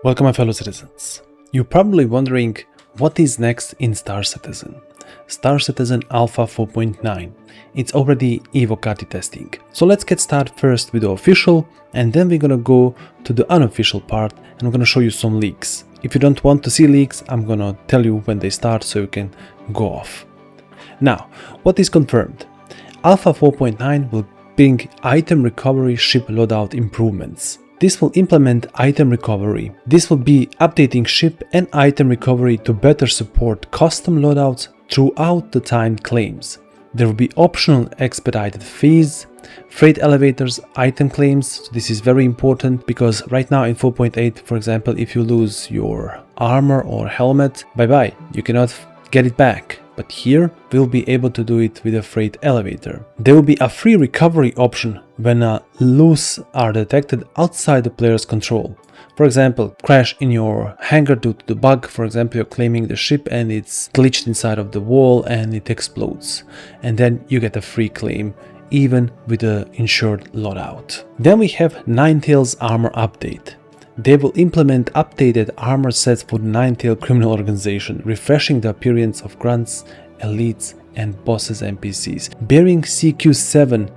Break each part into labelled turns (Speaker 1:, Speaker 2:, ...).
Speaker 1: Welcome my fellow citizens. You're probably wondering what is next in Star Citizen. Star Citizen Alpha 4.9. It's already Evocati testing. So let's get started first with the official, and then we're gonna go to the unofficial part and I'm gonna show you some leaks. If you don't want to see leaks, I'm gonna tell you when they start so you can go off. Now, what is confirmed? Alpha 4.9 will bring item recovery ship loadout improvements. This will implement item recovery. This will be updating ship and item recovery to better support custom loadouts throughout the timed claims. There will be optional expedited fees, freight elevators, item claims. So this is very important because right now in 4.8, for example, if you lose your armor or helmet, bye-bye, you cannot get it back. But here we'll be able to do it with a freight elevator. There will be a free recovery option when loose are detected outside the player's control. For example, crash in your hangar due to the bug. For example, you're claiming the ship and it's glitched inside of the wall and it explodes. And then you get a free claim even with the insured loadout. Then we have Ninetales armor update. They will implement updated armor sets for the Ninetale criminal organization, refreshing the appearance of grunts, elites, and bosses NPCs. Bearing CQ7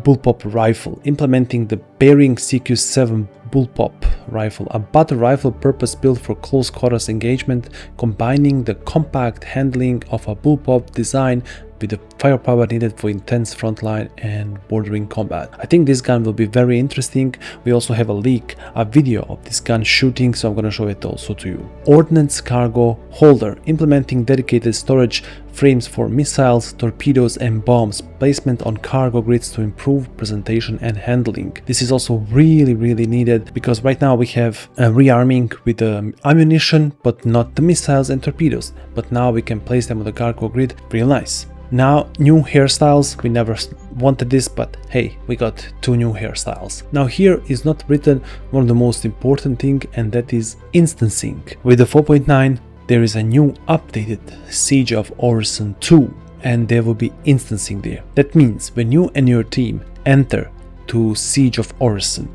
Speaker 1: bullpup rifle, implementing the Bearing CQ7 bullpup rifle, a battle rifle purpose-built for close quarters engagement, combining the compact handling of a bullpup design with the firepower needed for intense frontline and bordering combat. I think this gun will be very interesting. We also have a leak, a video of this gun shooting, so I'm gonna show it also to you. Ordnance cargo holder, implementing dedicated storage frames for missiles, torpedoes and bombs, placement on cargo grids to improve presentation and handling. This is also really needed because right now we have a rearming with the ammunition but not the missiles and torpedoes, but now we can place them on the cargo grid. Real nice. Now, new hairstyles. We never wanted this, but hey, we got two new hairstyles. Now here is not written one of the most important thing, and that is instancing. With the 4.9 there is a new updated Siege of Orison 2 and there will be instancing there. That means when you and your team enter to Siege of Orison,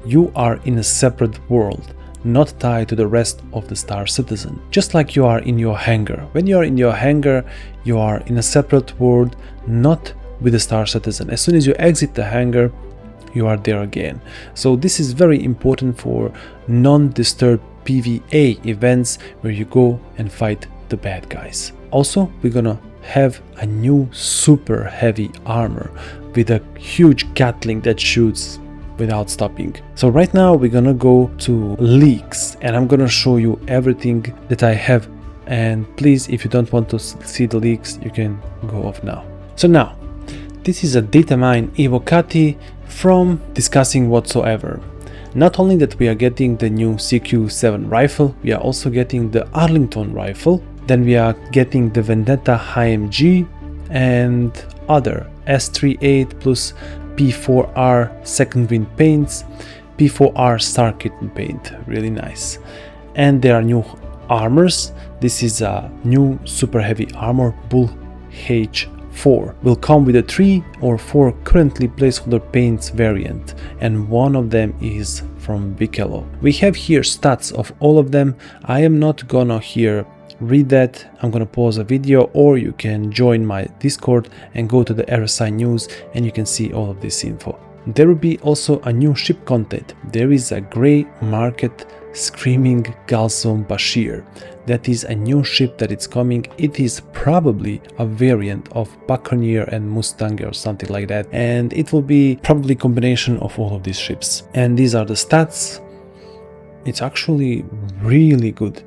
Speaker 1: you are in a separate world, not tied to the rest of the Star Citizen. Just like you are in your hangar. When you are in your hangar, you are in a separate world, not with the Star Citizen. As soon as you exit the hangar, you are there again. So this is very important for non-disturbed PvE events where you go and fight the bad guys. Also, we're gonna have a new super heavy armor with a huge Gatling that shoots without stopping. So right now we're gonna go to leaks and I'm gonna show you everything that I have, and please, if you don't want to see the leaks, you can go off now. So now this is a data mine Evocati from discussing whatsoever. Not only that we are getting the new CQ7 rifle, we are also getting the Arlington rifle, then we are getting the Vendetta HMG and other S38 plus P4R second wind paints, P4R Star Kitten paint, really nice. And there are new armors. This is a new super heavy armor, Bull H4. Will come with a 3 or 4 currently placeholder paints variant, and one of them is from Vikelo. We have here stats of all of them. I am not gonna here read that. I'm gonna pause a video, or you can join my Discord and go to the RSI news and you can see all of this info. There will be also a new ship content. There is a gray market Screaming Galson Bashir. That is a new ship that it's coming. It is probably a variant of Buccaneer and Mustang or something like that, and it will be probably a combination of all of these ships. And these are the stats. It's actually really good.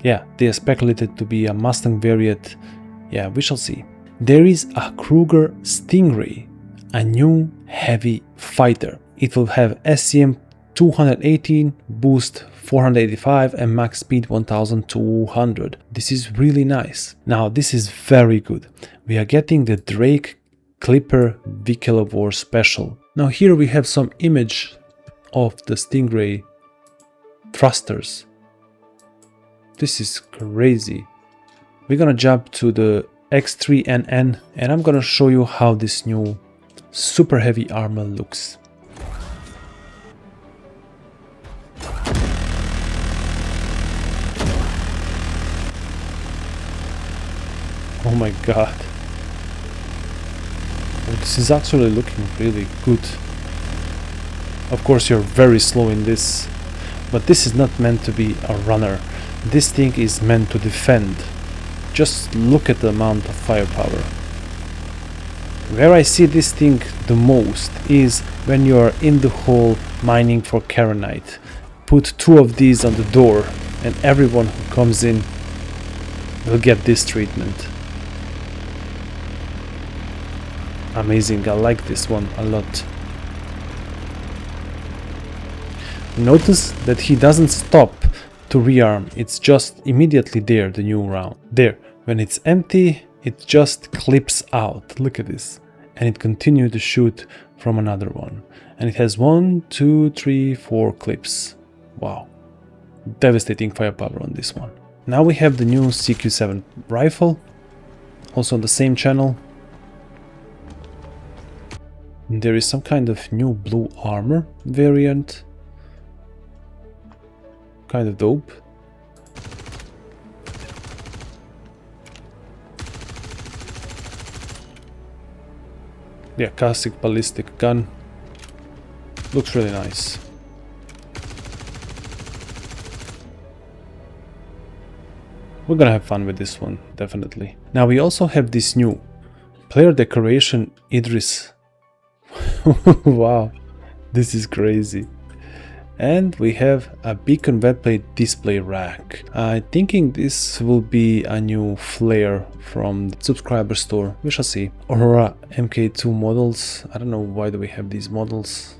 Speaker 1: Yeah, they are speculated to be a Mustang variant. Yeah, we shall see. There is a Kruger Stingray, a new heavy fighter. It will have SCM 218, boost 485 and max speed 1200. This is really nice. Now this is very good. We are getting the Drake Clipper Vikelo War Special. Now here we have some image of the Stingray thrusters. This is crazy. We're gonna jump to the X3NN and I'm gonna show you how this new super heavy armor looks. Oh my god. Oh, this is actually looking really good. Of course you're very slow in this, but this is not meant to be a runner. This thing is meant to defend. Just look at the amount of firepower. Where I see this thing the most is when you are in the hole mining for Karenite. Put 2 of these on the door and everyone who comes in will get this treatment. Amazing, I like this one a lot. Notice that he doesn't stop to rearm, it's just immediately there, the new round. There, when it's empty, it just clips out. Look at this. And it continues to shoot from another one. And it has 1, 2, 3, 4 clips. Wow. Devastating firepower on this one. Now we have the new CQ7 rifle. Also on the same channel. There is some kind of new blue armor variant. Kind of dope. Yeah, classic ballistic gun. Looks really nice. We're gonna have fun with this one, definitely. Now we also have this new player decoration Idris. Wow, this is crazy. And we have a beacon webplate display rack. I'm thinking this will be a new flare from the subscriber store. We shall see. Aurora MK2 models. I don't know why do we have these models.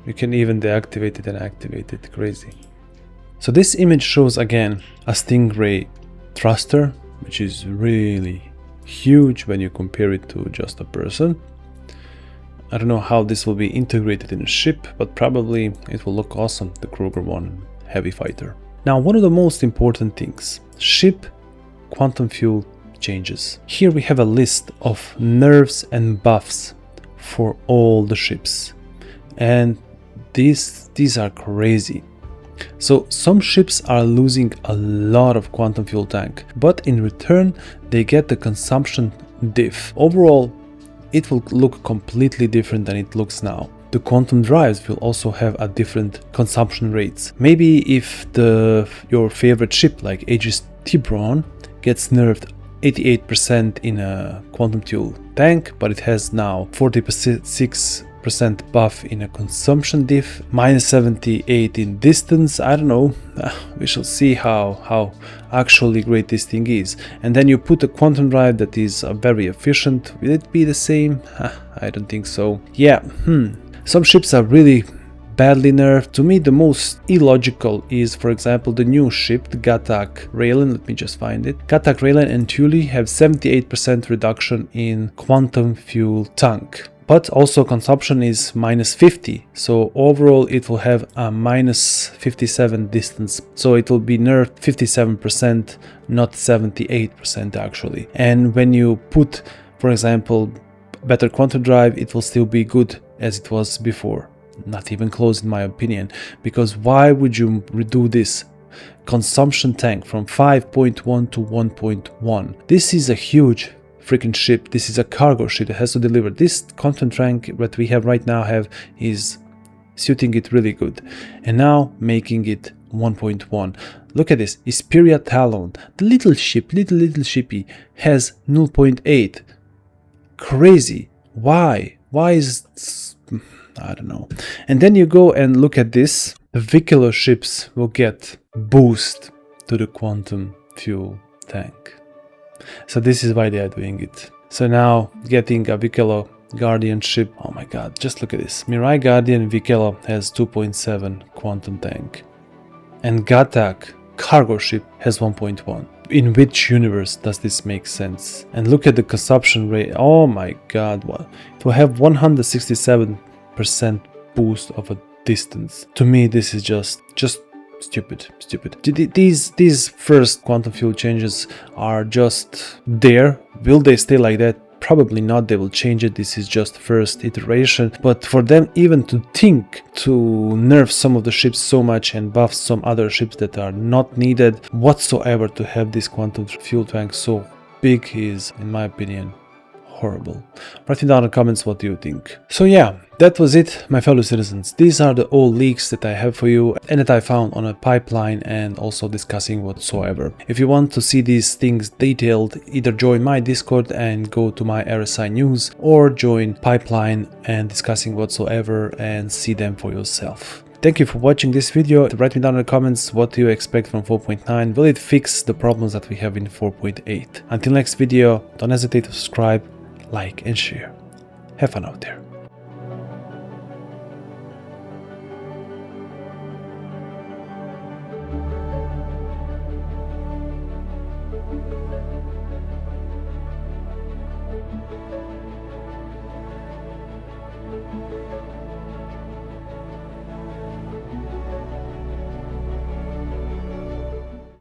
Speaker 1: You can even deactivate it and activate it. Crazy. So this image shows again a Stingray thruster, which is really huge when you compare it to just a person. I don't know how this will be integrated in a ship, but probably it will look awesome, the Kruger 1 heavy fighter. Now, one of the most important things, ship quantum fuel changes. Here we have a list of nerfs and buffs for all the ships. And these are crazy. So some ships are losing a lot of quantum fuel tank, but in return they get the consumption diff. Overall, it will look completely different than it looks now. The quantum drives will also have a different consumption rates. Maybe if your favorite ship like Aegis Tiburon gets nerfed 88% in a quantum fuel tank, but it has now 46% buff in a consumption diff, minus 78 in distance. I don't know, we shall see how actually great this thing is. And then you put a quantum drive that is very efficient. Will it be the same? I don't think so. Yeah, some ships are really badly nerfed. To me, the most illogical is, for example, the new ship, the Gatak Raylan. Let me just find it. Gatak Raylan and Thule have 78% reduction in quantum fuel tank. But also consumption is minus 50, so overall it will have a minus 57 distance, so it will be nerfed 57%, not 78% actually. And when you put, for example, better quantum drive, it will still be good as it was before. Not even close in my opinion, because why would you redo this consumption tank from 5.1 to 1.1? This is a huge freaking ship. This is a cargo ship that has to deliver. This quantum tank that we have right now is suiting it really good, and now making it 1.1. Look at this, Isperia Talon, the little ship, little shippy, has 0.8. Crazy. Why is, I don't know. And then you go and look at this. The Vicolo ships will get boost to the quantum fuel tank. So this is why they are doing it. So now getting a Vicolo Guardian ship, oh my god, just look at this. Mirai Guardian Vicolo has 2.7 quantum tank. And Gatak cargo ship has 1.1. In which universe does this make sense? And look at the consumption rate. Oh my god, what? It will have 167% boost of a distance. To me, this is just stupid. These first quantum fuel changes are just there. Will they stay like that? Probably not, they will change it. This is just first iteration, but for them even to think to nerf some of the ships so much and buff some other ships that are not needed whatsoever to have this quantum fuel tank so big is, in my opinion, horrible. Write me down in the comments what do you think. So yeah, that was it, my fellow citizens. These are the all leaks that I have for you and that I found on a pipeline and also discussing whatsoever. If you want to see these things detailed, either join my Discord and go to my RSI news, or join pipeline and discussing whatsoever and see them for yourself. Thank you for watching this video. Write me down in the comments what do you expect from 4.9. Will it fix the problems that we have in 4.8? Until next video, don't hesitate to subscribe, like and share. Have fun out there.